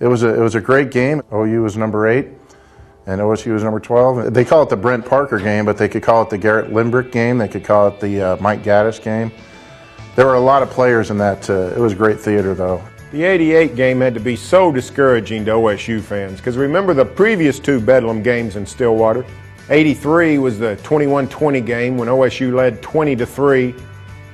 It was a great game. OU was number 8, and OSU was number 12. They call it the Brent Parker game, but they could call it the Garrett Limbrick game. They could call it the Mike Gaddis game. There were a lot of players in that. It was great theater, though. The '88 game had to be so discouraging to OSU fans, because remember the previous 2 Bedlam games in Stillwater. '83 was the 21-20 game when OSU led 20-3.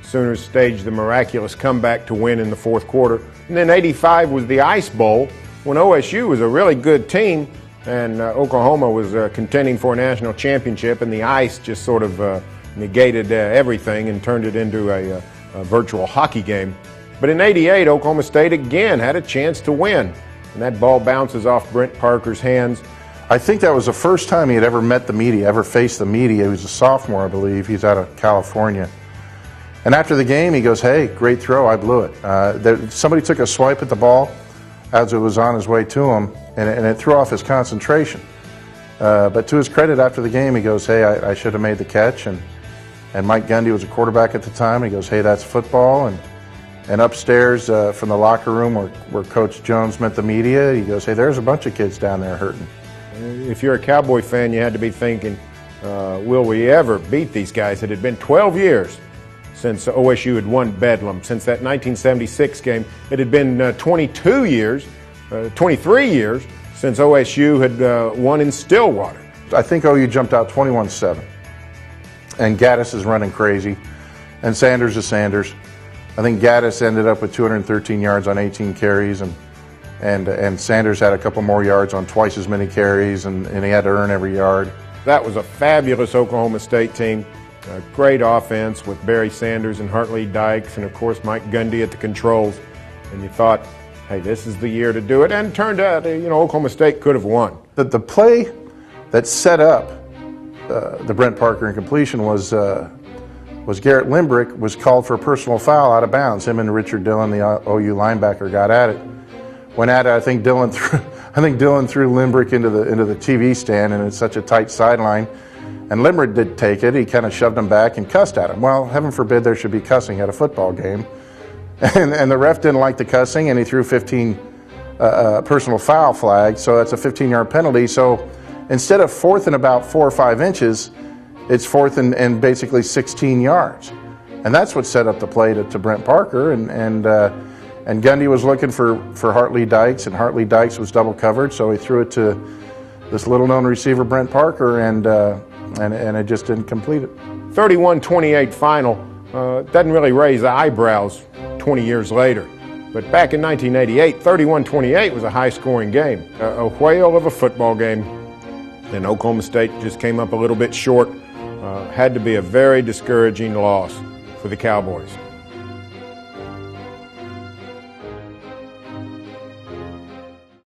Sooners staged the miraculous comeback to win in the 4th quarter. And then '85 was the Ice Bowl when OSU was a really good team and Oklahoma was contending for a national championship, and the ice just sort of negated everything and turned it into a virtual hockey game. But in '88, Oklahoma State again had a chance to win, and that ball bounces off Brent Parker's hands. I think that was the first time he had ever met the media, ever faced the media. He was a sophomore, I believe. He's out of California. And after the game, he goes, "Hey, great throw, I blew it." Somebody took a swipe at the ball as it was on his way to him, and it threw off his concentration. But to his credit, after the game, he goes, "Hey, I should have made the catch." And Mike Gundy was a quarterback at the time. He goes, "Hey, that's football." And upstairs from the locker room where Coach Jones met the media, he goes, "Hey, there's a bunch of kids down there hurting." If you're a Cowboy fan, you had to be thinking, will we ever beat these guys? It had been 12 years since OSU had won Bedlam. Since that 1976 game, it had been 23 years since OSU had won in Stillwater. I think OU jumped out 21-7. And Gaddis is running crazy. And Sanders is Sanders. I think Gaddis ended up with 213 yards on 18 carries, and Sanders had a couple more yards on twice as many carries, and he had to earn every yard. That was a fabulous Oklahoma State team. A great offense with Barry Sanders and Hartley Dykes, and of course Mike Gundy at the controls. And you thought, hey, this is the year to do it. And it turned out, Oklahoma State could have won. The play that set up the Brent Parker incompletion was Garrett Limbrick was called for a personal foul out of bounds. Him and Richard Dillon, the OU linebacker, got at it. Went at it. I think Dillon threw Limbrick into the TV stand, and it's such a tight sideline. And Limbrick did take it. He kind of shoved him back and cussed at him. Well, heaven forbid there should be cussing at a football game. And the ref didn't like the cussing, and he threw 15 personal foul flags. So that's a 15-yard penalty. So instead of 4th and about 4 or 5 inches, it's 4th and basically 16 yards. And that's what set up the play to Brent Parker. And Gundy was looking for Hartley Dykes, and Hartley Dykes was double covered, so he threw it to this little-known receiver, Brent Parker, and it just didn't complete it. 31-28 final doesn't really raise eyebrows 20 years later. But back in 1988, 31-28 was a high-scoring game, a whale of a football game, and Oklahoma State just came up a little bit short. Had to be a very discouraging loss for the Cowboys.